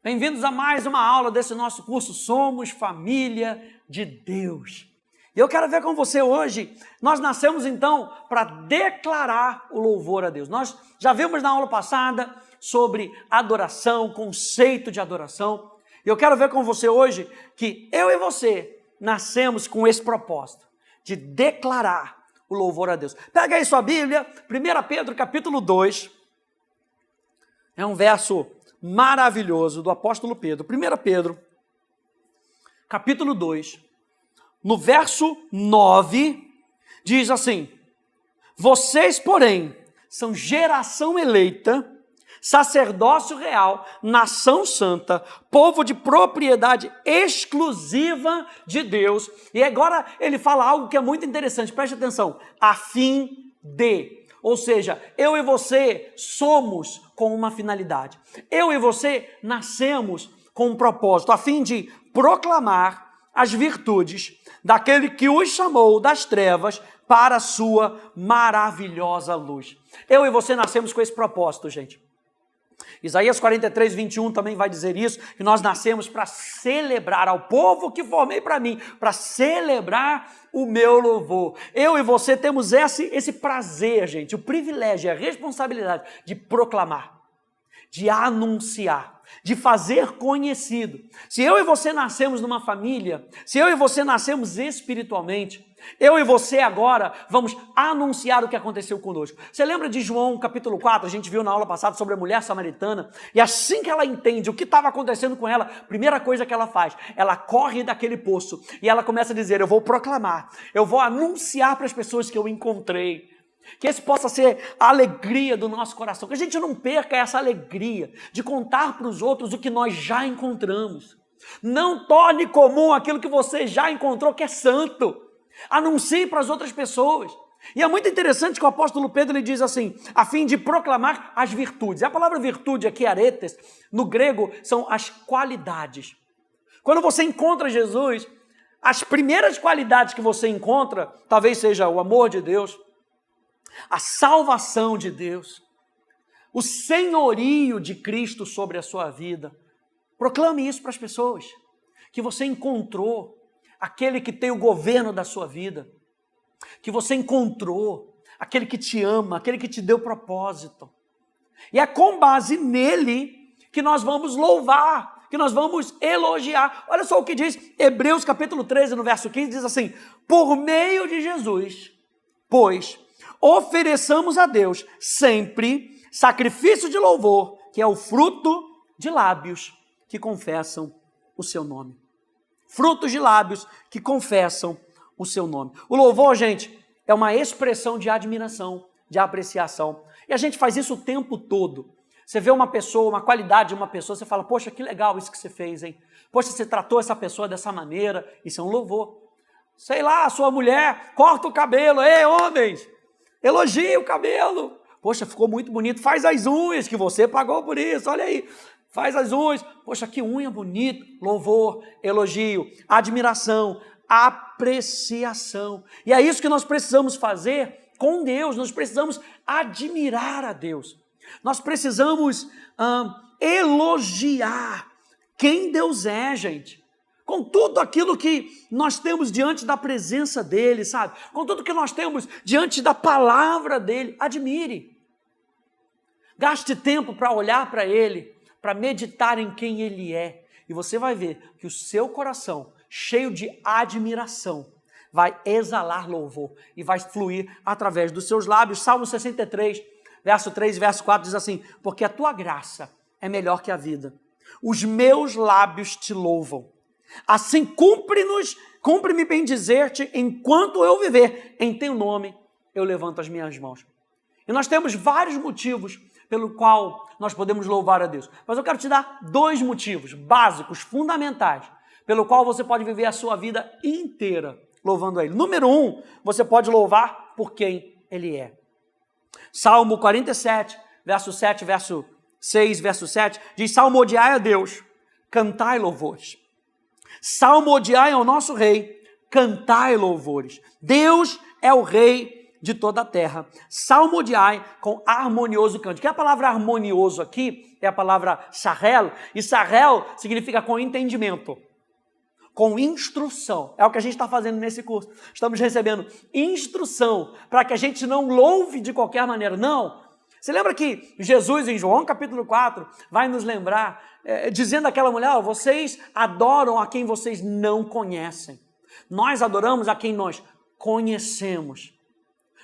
Bem-vindos a mais uma aula desse nosso curso Somos Família de Deus. E eu quero ver com você hoje, nós nascemos então para declarar o louvor a Deus. Nós já vimos na aula passada sobre adoração, conceito de adoração. E eu quero ver com você hoje que eu e você nascemos com esse propósito de declarar o louvor a Deus. Pega aí sua Bíblia, 1 Pedro capítulo 2, é um verso maravilhoso do apóstolo Pedro. 1 Pedro, capítulo 2, no verso 9, diz assim: vocês, porém, são geração eleita, sacerdócio real, nação santa, povo de propriedade exclusiva de Deus. E agora ele fala algo que é muito interessante, preste atenção, a fim de... Ou seja, eu e você somos com uma finalidade. Eu e você nascemos com um propósito, a fim de proclamar as virtudes daquele que os chamou das trevas para a sua maravilhosa luz. Eu e você nascemos com esse propósito, gente. Isaías 43, 21 também vai dizer isso, que nós nascemos para celebrar ao povo que formei para mim, para celebrar o meu louvor. Eu e você temos esse prazer, gente, o privilégio, a responsabilidade de proclamar, de anunciar, de fazer conhecido. Se eu e você nascemos numa família, se eu e você nascemos espiritualmente, eu e você agora vamos anunciar o que aconteceu conosco. Você lembra de João capítulo 4? A gente viu na aula passada sobre a mulher samaritana, e assim que ela entende o que estava acontecendo com ela, a primeira coisa que ela faz, ela corre daquele poço e ela começa a dizer: eu vou proclamar, eu vou anunciar para as pessoas que eu encontrei. Que esse possa ser a alegria do nosso coração, que a gente não perca essa alegria de contar para os outros o que nós já encontramos. Não torne comum aquilo que você já encontrou, que é santo. Anuncie para as outras pessoas. E é muito interessante que o apóstolo Pedro ele diz assim, a fim de proclamar as virtudes. E a palavra virtude aqui, aretes, no grego, são as qualidades. Quando você encontra Jesus, as primeiras qualidades que você encontra, talvez seja o amor de Deus, a salvação de Deus, o senhorio de Cristo sobre a sua vida. Proclame isso para as pessoas, que você encontrou aquele que tem o governo da sua vida, que você encontrou aquele que te ama, aquele que te deu propósito. E é com base nele que nós vamos louvar, que nós vamos elogiar. Olha só o que diz Hebreus capítulo 13, no verso 15, diz assim: por meio de Jesus, pois, ofereçamos a Deus sempre sacrifício de louvor, que é o fruto de lábios que confessam o seu nome. Frutos de lábios que confessam o seu nome. O louvor, gente, é uma expressão de admiração, de apreciação. E a gente faz isso o tempo todo. Você vê uma pessoa, uma qualidade de uma pessoa, você fala: poxa, que legal isso que você fez, hein? Poxa, você tratou essa pessoa dessa maneira, isso é um louvor. Sei lá, a sua mulher corta o cabelo, ei, homens, elogie o cabelo. Poxa, ficou muito bonito, faz as unhas, que você pagou por isso, olha aí. Faz as unhas, poxa, que unha bonita, louvor, elogio, admiração, apreciação. E é isso que nós precisamos fazer com Deus, nós precisamos admirar a Deus. Nós precisamos elogiar quem Deus é, gente. Com tudo aquilo que nós temos diante da presença dEle, sabe? Com tudo que nós temos diante da palavra dEle, admire. Gaste tempo para olhar para Ele, para meditar em quem Ele é. E você vai ver que o seu coração, cheio de admiração, vai exalar louvor e vai fluir através dos seus lábios. Salmo 63, verso 3 e verso 4 diz assim: porque a tua graça é melhor que a vida. Os meus lábios te louvam. Assim cumpre-me bem dizer-te, enquanto eu viver, em teu nome eu levanto as minhas mãos. E nós temos vários motivos pelo qual nós podemos louvar a Deus. Mas eu quero te dar 2 motivos básicos, fundamentais, pelo qual você pode viver a sua vida inteira louvando a Ele. Número 1, você pode louvar por quem Ele é. Salmo 47, verso 7, verso 6, verso 7, diz: salmodiai a Deus, cantai louvores. Salmodiai ao nosso Rei, cantai louvores. Deus é o Rei de toda a terra. Salmodiai com harmonioso cântico. Que a palavra harmonioso aqui é a palavra sarrel, e sarrel significa com entendimento, com instrução. É o que a gente está fazendo nesse curso. Estamos recebendo instrução para que a gente não louve de qualquer maneira. Não. Você lembra que Jesus, em João capítulo 4, vai nos lembrar, dizendo àquela mulher, oh, vocês adoram a quem vocês não conhecem. Nós adoramos a quem nós conhecemos.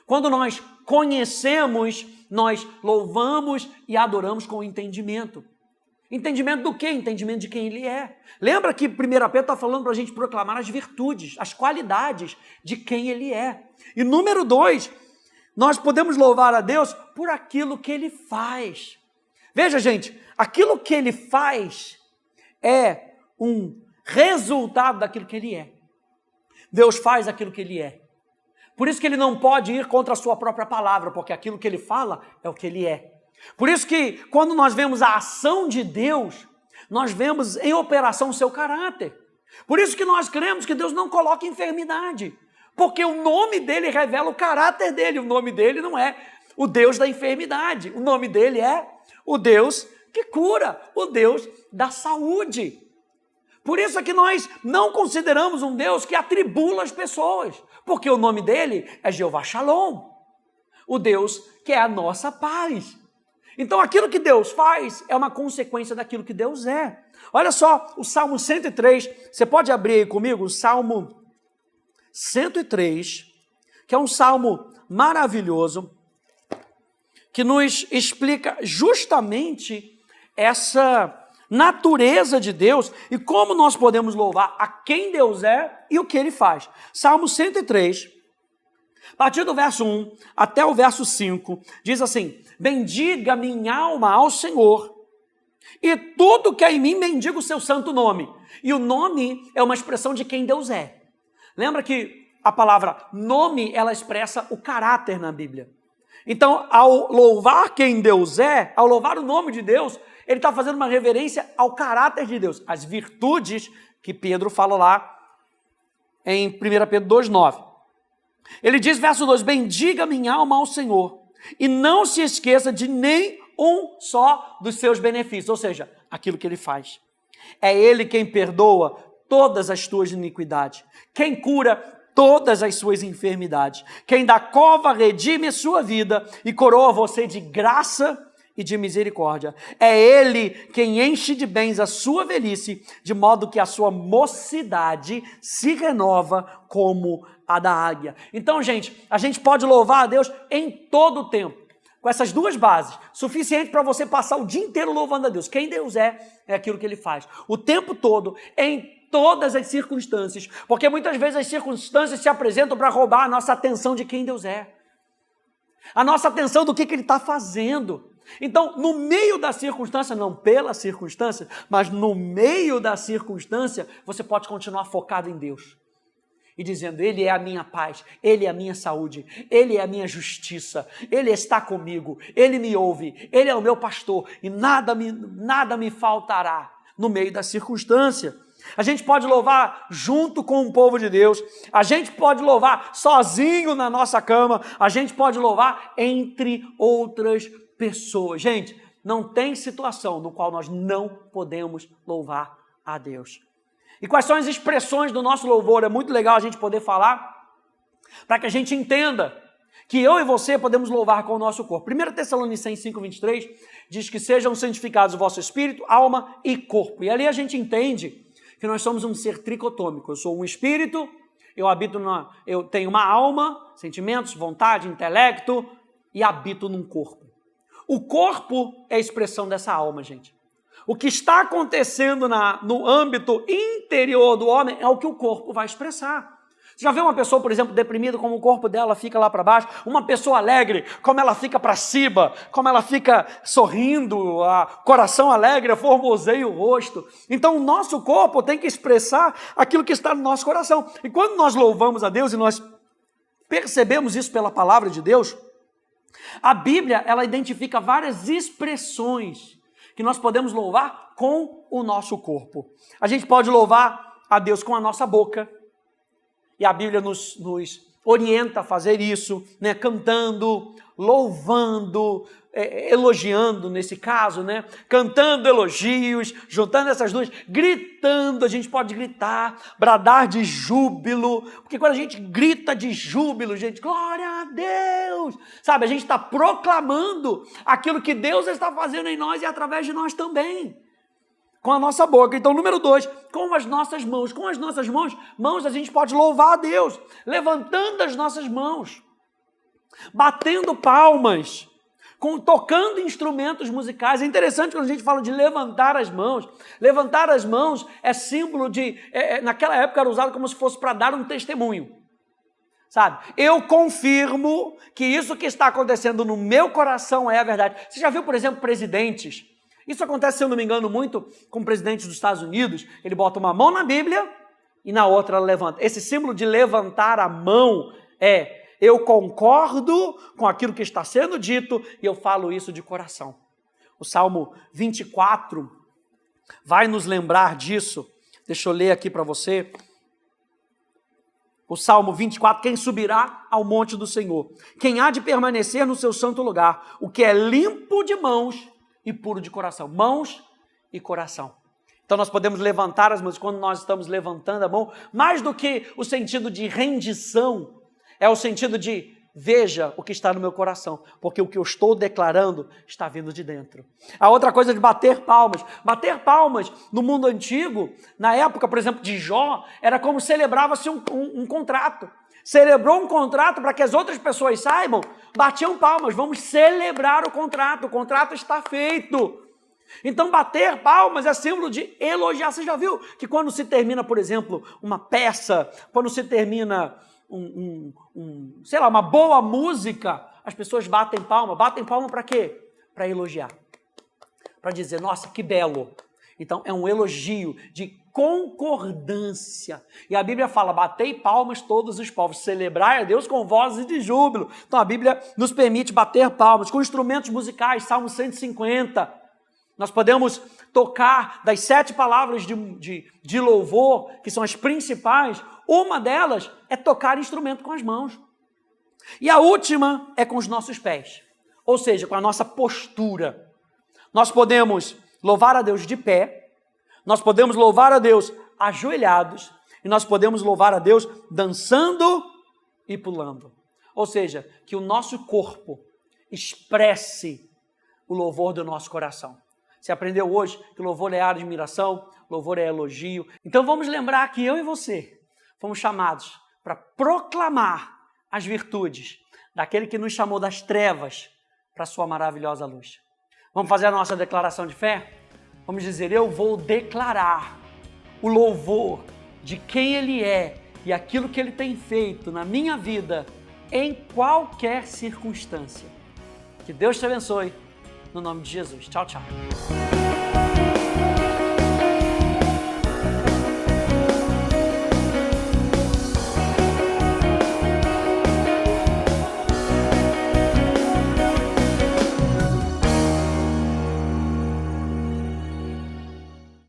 Quando nós conhecemos, nós louvamos e adoramos com entendimento. Entendimento do quê? Entendimento de quem Ele é. Lembra que 1 Pedro está falando para a gente proclamar as virtudes, as qualidades de quem Ele é. E número 2, nós podemos louvar a Deus por aquilo que Ele faz. Veja, gente, aquilo que Ele faz é um resultado daquilo que Ele é. Deus faz aquilo que Ele é. Por isso que Ele não pode ir contra a sua própria palavra, porque aquilo que Ele fala é o que Ele é. Por isso que quando nós vemos a ação de Deus, nós vemos em operação o seu caráter. Por isso que nós cremos que Deus não coloca enfermidade, porque o nome dele revela o caráter dele. O nome dele não é o Deus da enfermidade, o nome dele é o Deus que cura, o Deus da saúde. Por isso é que nós não consideramos um Deus que atribula as pessoas, porque o nome dele é Jeová Shalom, o Deus que é a nossa paz. Então aquilo que Deus faz é uma consequência daquilo que Deus é. Olha só, o Salmo 103, você pode abrir aí comigo, o Salmo 103, que é um salmo maravilhoso, que nos explica justamente essa natureza de Deus e como nós podemos louvar a quem Deus é e o que Ele faz. Salmo 103, a partir do verso 1 até o verso 5, diz assim: bendiga minha alma ao Senhor, e tudo que é em mim bendiga o seu santo nome. E o nome é uma expressão de quem Deus é. Lembra que a palavra nome, ela expressa o caráter na Bíblia. Então, ao louvar quem Deus é, ao louvar o nome de Deus, ele está fazendo uma reverência ao caráter de Deus, as virtudes que Pedro fala lá em 1 Pedro 2,9. Ele diz, verso 2, bendiga minha alma ao Senhor, e não se esqueça de nem um só dos seus benefícios, ou seja, aquilo que Ele faz. É Ele quem perdoa todas as tuas iniquidades, quem cura todas as suas enfermidades, quem da cova redime a sua vida e coroa você de graça e de misericórdia. É Ele quem enche de bens a sua velhice, de modo que a sua mocidade se renova como a da águia. Então, gente, a gente pode louvar a Deus em todo o tempo, com essas duas bases, suficiente para você passar o dia inteiro louvando a Deus. Quem Deus é aquilo que Ele faz. O tempo todo, em todas as circunstâncias, porque muitas vezes as circunstâncias se apresentam para roubar a nossa atenção de quem Deus é, a nossa atenção do que Ele está fazendo. Então, no meio da circunstância, não pela circunstância, mas no meio da circunstância, você pode continuar focado em Deus e dizendo, Ele é a minha paz, Ele é a minha saúde, Ele é a minha justiça, Ele está comigo, Ele me ouve, Ele é o meu pastor e nada me faltará no meio da circunstância. A gente pode louvar junto com o povo de Deus, a gente pode louvar sozinho na nossa cama, a gente pode louvar entre outras pessoas. Gente, não tem situação no qual nós não podemos louvar a Deus. E quais são as expressões do nosso louvor? É muito legal a gente poder falar, para que a gente entenda que eu e você podemos louvar com o nosso corpo. 1 Tessalonicenses 5,23 diz que sejam santificados o vosso espírito, alma e corpo. E ali a gente entende que nós somos um ser tricotômico. Eu sou um espírito, eu tenho uma alma, sentimentos, vontade, intelecto e habito num corpo. O corpo é a expressão dessa alma, gente. O que está acontecendo no âmbito interior do homem é o que o corpo vai expressar. Você já viu uma pessoa, por exemplo, deprimida, como o corpo dela fica lá para baixo? Uma pessoa alegre, como ela fica para cima, como ela fica sorrindo, coração alegre, formoseia o rosto. Então, o nosso corpo tem que expressar aquilo que está no nosso coração. E quando nós louvamos a Deus e nós percebemos isso pela palavra de Deus, a Bíblia, ela identifica várias expressões que nós podemos louvar com o nosso corpo. A gente pode louvar a Deus com a nossa boca, e a Bíblia nos orienta a fazer isso, né? Cantando, louvando, elogiando nesse caso, né? Cantando elogios, juntando essas duas, gritando, a gente pode gritar, bradar de júbilo, porque quando a gente grita de júbilo, gente, glória a Deus, sabe, a gente está proclamando aquilo que Deus está fazendo em nós e através de nós também, com a nossa boca. Então, número 2, com as nossas mãos. Com as nossas mãos a gente pode louvar a Deus, levantando as nossas mãos, batendo palmas, tocando instrumentos musicais. É interessante quando a gente fala de levantar as mãos. Levantar as mãos é símbolo de... naquela época era usado como se fosse para dar um testemunho. Sabe? Eu confirmo que isso que está acontecendo no meu coração é a verdade. Você já viu, por exemplo, presidentes? Isso acontece, se eu não me engano, muito com o presidente dos Estados Unidos. Ele bota uma mão na Bíblia e na outra ela levanta. Esse símbolo de levantar a mão é: eu concordo com aquilo que está sendo dito e eu falo isso de coração. O Salmo 24 vai nos lembrar disso. Deixa eu ler aqui para você. O Salmo 24, quem subirá ao monte do Senhor? Quem há de permanecer no seu santo lugar? O que é limpo de mãos e puro de coração. Mãos e coração. Então nós podemos levantar as mãos. Quando nós estamos levantando a mão, mais do que o sentido de rendição, é o sentido de veja o que está no meu coração, porque o que eu estou declarando está vindo de dentro. A outra coisa é de bater palmas. Bater palmas no mundo antigo, na época, por exemplo, de Jó, era como celebrava-se um contrato. Celebrou um contrato para que as outras pessoas saibam, batiam palmas, vamos celebrar o contrato está feito. Então bater palmas é símbolo de elogiar. Você já viu que quando se termina, por exemplo, uma peça, quando se termina sei lá, uma boa música, as pessoas batem palma para quê? Para elogiar, para dizer, nossa, que belo. Então é um elogio de concordância. E a Bíblia fala, batei palmas todos os povos, celebrai a Deus com vozes de júbilo. Então a Bíblia nos permite bater palmas com instrumentos musicais, Salmo 150. Nós podemos tocar das 7 palavras de louvor, que são as principais, uma delas é tocar instrumento com as mãos. E a última é com os nossos pés, ou seja, com a nossa postura. Nós podemos louvar a Deus de pé, nós podemos louvar a Deus ajoelhados e nós podemos louvar a Deus dançando e pulando. Ou seja, que o nosso corpo expresse o louvor do nosso coração. Você aprendeu hoje que louvor é admiração, louvor é elogio. Então vamos lembrar que eu e você fomos chamados para proclamar as virtudes daquele que nos chamou das trevas para a sua maravilhosa luz. Vamos fazer a nossa declaração de fé? Vamos dizer, eu vou declarar o louvor de quem Ele é e aquilo que Ele tem feito na minha vida em qualquer circunstância. Que Deus te abençoe, no nome de Jesus. Tchau, tchau.